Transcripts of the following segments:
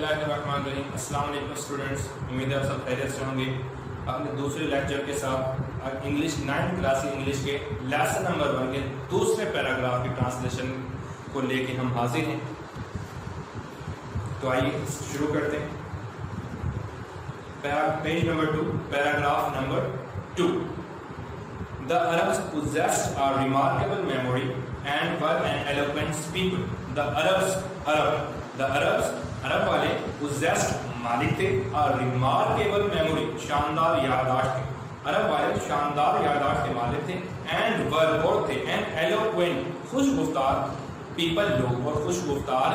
اللہ الرحمن الرحیم۔ السلام علیکم اسٹوڈنٹس، امید ہے آپ سب خیریت سے ہوں گے۔ اپنے دوسرے لیکچر کے ساتھ انگلش 9 کلاس انگلش کے لیسن نمبر 1 کے دوسرے پیراگراف کی ٹرانسلیشن کو لے کے ہم حاضر ہیں۔ تو آئیے شروع کرتے ہیں۔ Page number 2، paragraph number 2۔ The Arabs possessed a remarkable memory and were an eloquent people. The Arabs عرب والے possessed مالک تھے، اور remarkable memory شاندار یادداشت تھے۔ عرب والے شاندار یادداشت کے مالک تھے، and were اور تھے and eloquent خوش گفتار people لوگ، اور خوش گفتار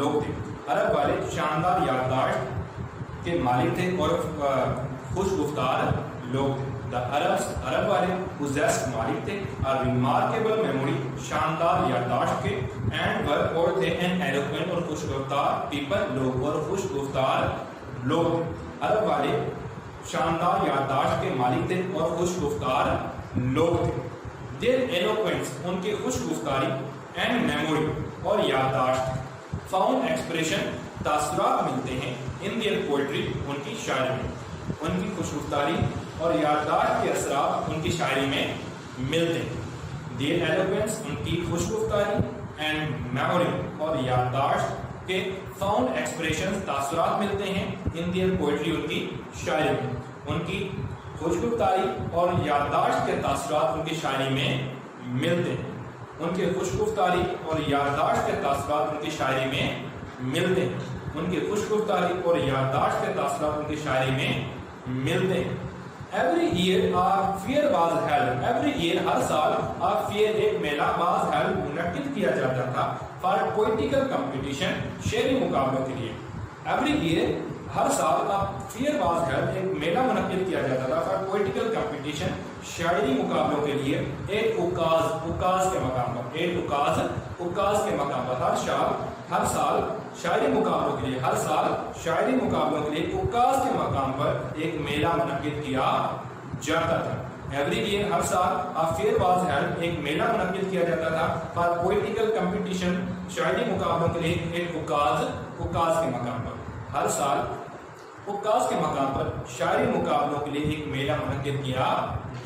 لوگ تھے۔ عرب والے شاندار یادداشت کے مالک تھے اور خوش گفتار لوگ تھے۔ The Arabs عرب والے possessed مالک تھے، اور remarkable memory شاندار یادداشت کے، and were اور تھے and eloquent اور خوش گفتار people لوگ، اور خوش گفتار لوگ تھے۔ عرب والے شاندار یادداشت کے مالک تھے اور خوش گفتار لوگ تھے۔ Their eloquence ان کی خوش گفتاری and memory اور یادداشت found expression تاثرات ملتے ہیں in their poetry ان کی شاعری میں۔ ان کی خوش گفتاری اور یادداشت کے اثرات ان کی شاعری میں ملتے ہیں۔ Their eloquence ان کی خوش گفتاری and memory اور یادداشت کے found expressions تاثرات ملتے ہیں in their poetry ان کی شاعری میں۔ ان کی خوش گفتاری اور یادداشت کے تاثرات ان کی شاعری میں ملتے ہیں۔ ان کے خوش گفتاری اور یادداشت کے تاثرات ان کی شاعری میں ملتے ہیں۔ ان کی خوش گفتاری اور یادداشت کے تاثرات ان کی شاعری میں ملتے ہیں۔ Every year a fair was held. Every year ہر سال a fair ایک میلہ was held منعقد کیا جاتا تھا for poetical competition شعری مقابلوں کے لیے۔ Every year ہر سال a fair was held ایک میلہ منعقد کیا جاتا تھا for poetical competition شاعری مقابلوں کے لیے ایک اکاز کے مقام پر، ایک اکاز کے مقام پر ہر سال شاعری مقابلوں کے لیے، ہر سال شاعری مقابلوں کے لیے اکاز کے مقام پر ایک میلہ منعقد کیا جاتا تھا۔ ایوری ایئر ہر سال فیئر واز ہیلڈ ایک میلہ منعقد کیا جاتا تھا فار پوئٹیکل کمپٹیشن شاعری مقابلوں کے لیے ایک اکاز کے مقام پر، ہر سال اکاز کے مقام پر شاعری مقابلوں کے لیے ایک میلہ منعقد کیا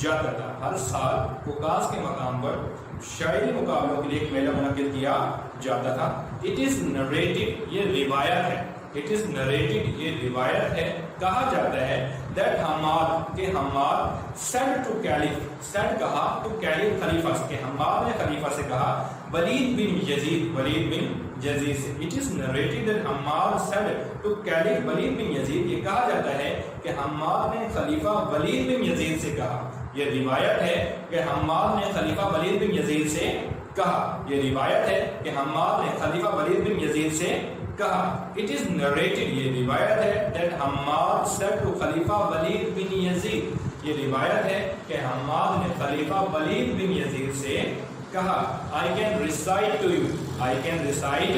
جاتا تھا۔ ہر سال اکاز کے مقام پر شاعری مقابلوں کے لیے ایک میلہ منعقد کیا جاتا تھا۔ It is narrated یہ روایت ہے، It is narrated یہ روایت ہے، کہا جاتا ہے that حماد کہ Hammad said to caliph said کہا to caliph خلیفہ سے، کہ حماد نے خلیفہ سے کہا ولید بن یزید سے۔ It is narrated that Hammad said to caliph ولید بن یزید، یہ کہا جاتا ہے کہ حماد نے خلیفہ ولید بن یزید سے کہا۔ یہ روایت ہے کہ حماد نے خلیفہ ولید بن یزید سے کہا۔ یہ روایت ہے کہ حماد نے خلیفہ ولید بن یزید سے کہا۔ It is narrated یہ روایت ہے that حماد said to خلیفہ ولید بن یزید، یہ روایت ہے کہ حماد نے خلیفہ ولید بن یزید سے کہا I can recite to you I can recite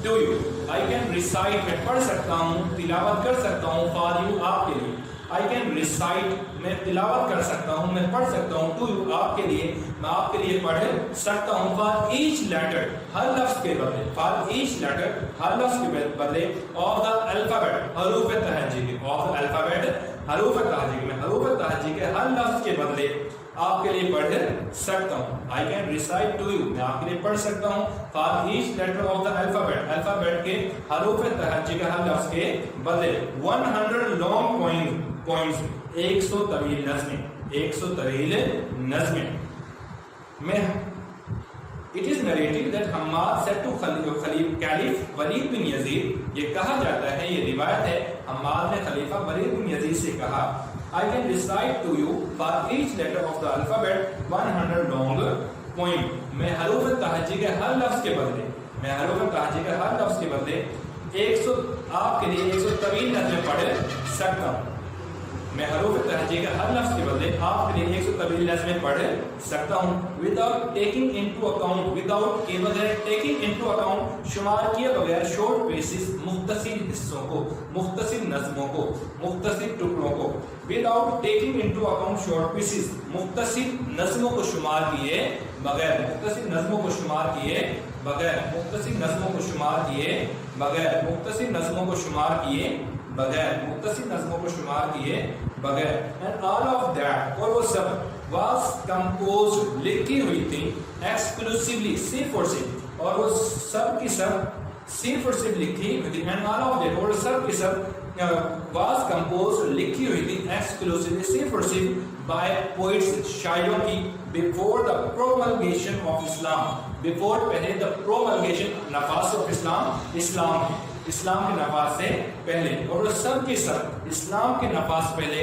to you I can recite میں پڑھ سکتا ہوں، تلاوت کر سکتا ہوں for you آپ کے لیے۔ I can recite میں تلاوت کر سکتا ہوں، میں پڑھ سکتا ہوں to you آپ کے لیے، میں آپ کے لیے پڑھ سکتا ہوں for each letter ہر لفظ کے بدلے، for each letter ہر لفظ کے بدلے of the alphabet حروف تہجی کے، of the alphabet حروف تہجی میں، حروف تہجی کے ہر لفظ کے بدلے آپ کے لیے پڑھ سکتا ہوں۔ I can recite to you میں آپ کے لیے پڑھ سکتا ہوں for each letter of the alphabet alphabet کے حروف تہجی کے ہر لفظ کے بدلے 100 long points 100 طویل نظمیں، 100 طویل نظمیں میں۔ It is narrated that Hammad said to caliph ولید بن یزید، یہ کہا جاتا ہے، یہ روایت ہے حماد نے خلیفہ ولید بن یزید سے کہا I can recite to you for each letter of the alphabet 100 long points میں حروف تہجی کے ہر لفظ کے بدلے، میں حروف تہجی کے ہر لفظ کے بدلے 100 آپ کے لیے 100 طویل نظمیں پڑھ سکتا ہوں۔ میں حروف تہجی کے ہر لفظ کے بدلے آپ کے لیے 100 طویل نظمیں پڑھ سکتا ہوں without taking into account without کے بغیر taking into account شمار کیے بغیر short pieces مختصر حصوں کو، مختصر نظموں کو، مختصر ٹکڑوں کو without taking into account short pieces مختصر نظموں کو شمار کیے بغیر مختصر نظموں کو شمار کیے بغیر مختصر نظموں کو شمار کیے بغیر مختصر نظموں کو شمار کیے بغیر مختصر نظموں کو شمار کیے بغیر and all of that اور وہ سب was composed لکھی ہوئی تھی exclusively صرف اور صرف اور وہ سب کی سب صرف اور صرف لکھی ہوئی تھی and all of that اور سب کی سب was composed لکھی ہوئی تھی exclusively صرف اور صرف by poets شاعروں کی before the promulgation of Islam before پہلے the promulgation نفاذ of اسلام اسلام کے نفاذ سے پہلے اور وہ سب کے سب اسلام کے نفاذ پہلے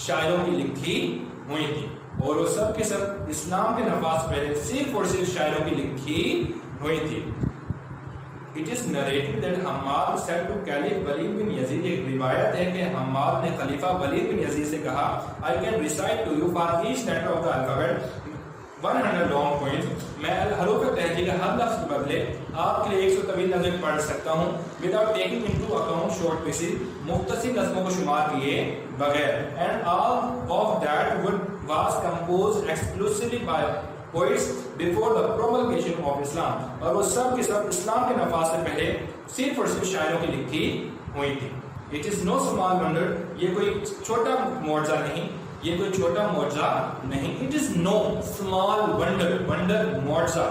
شاعروں کی لکھی ہوئی تھی اور وہ سب کے سب اسلام کے نفاذ پہلے صرف اور صرف شاعروں کی لکھی ہوئی تھی. It is narrated that Hammad said to Caliph ولید بن یزید ایک روایت ہے کہ حماد نے خلیفہ ولید بن یزید سے کہا I can recite to you for each letter of the alphabet 100 long points میں حروف تہجی کا ہر لفظ کے بدلے آپ کے لیے 100 طویل نظمیں پڑھ سکتا ہوں without taking into account short pieces مختصر نظموں کو شمار کیے بغیر and all of that was composed exclusively by poets before the promulgation of Islam اور وہ سب کے سب اسلام کے نفاذ سے پہلے صرف اور صرف شاعروں کی لکھی ہوئی تھی. It is no small wonder یہ کوئی چھوٹا معجزہ نہیں یہ کوئی چھوٹا معجزہ نہیں. It is no small wonder معجزہ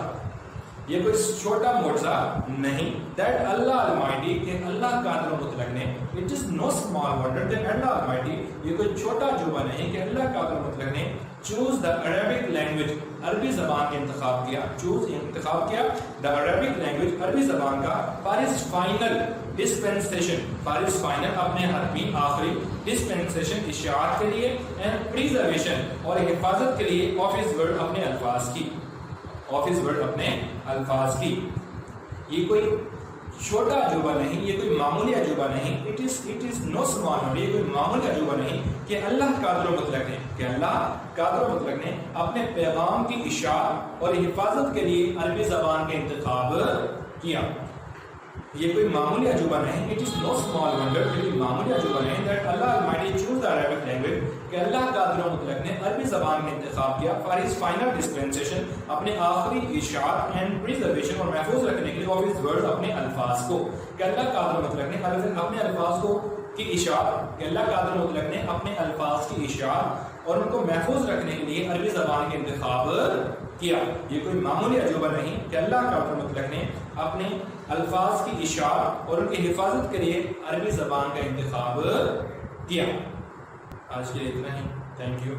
یہ کوئی چھوٹا معجزہ نہیں that Allah Almighty کہ اللہ قادر و مطلق نے it is no small wonder that Allah Almighty یہ کوئی چھوٹا عجوبہ نہیں کہ اللہ قادر و مطلق نے choose the Arabic language عربی زبان کا انتخاب کیا انتخاب کیا the Arabic language عربی زبان کا for his final dispensation for his final اپنے حتمی آخری dispensation اشاعت کے لیے and preservation اور حفاظت کے لیے of his word اپنے الفاظ کی اپنے الفاظ کی. یہ کوئی چھوٹا عجوبہ نہیں یہ کوئی معمولی عجوبہ نہیں it is no small wonder یہ کوئی معمولی عجوبہ نہیں کہ اللہ قادر و مطلق نے اپنے پیغام کی اشاعت اور حفاظت کے لیے عربی زبان کا انتخاب کیا. یہ کوئی معمولی عجوبہ نہیں it is no small wonder یہ کوئی معمولی عجوبہ نہیں that Allah Almighty choose the Arabic language کہ اللہ قادر و مطلق نے عربی زبان کا انتخاب کیا for his final dispensation اپنے آخری اشاعت and preservation اور محفوظ رکھنے کے لیے of his words اپنے الفاظ کو کہ اللہ قادر و مطلق نے اپنے الفاظ کو کی اشاعت کہ اللہ قادر و مطلق نے اپنے الفاظ کی اشاعت اور ان کو محفوظ رکھنے کے لیے عربی زبان کا انتخاب کیا. یہ کوئی معمولی عجوبہ نہیں کہ اللہ قادر و مطلق نے اپنے الفاظ کی اشاعت اور ان کی حفاظت کے لیے عربی زبان کا انتخاب کیا. آج کے لیے اتنا ہی. Thank you.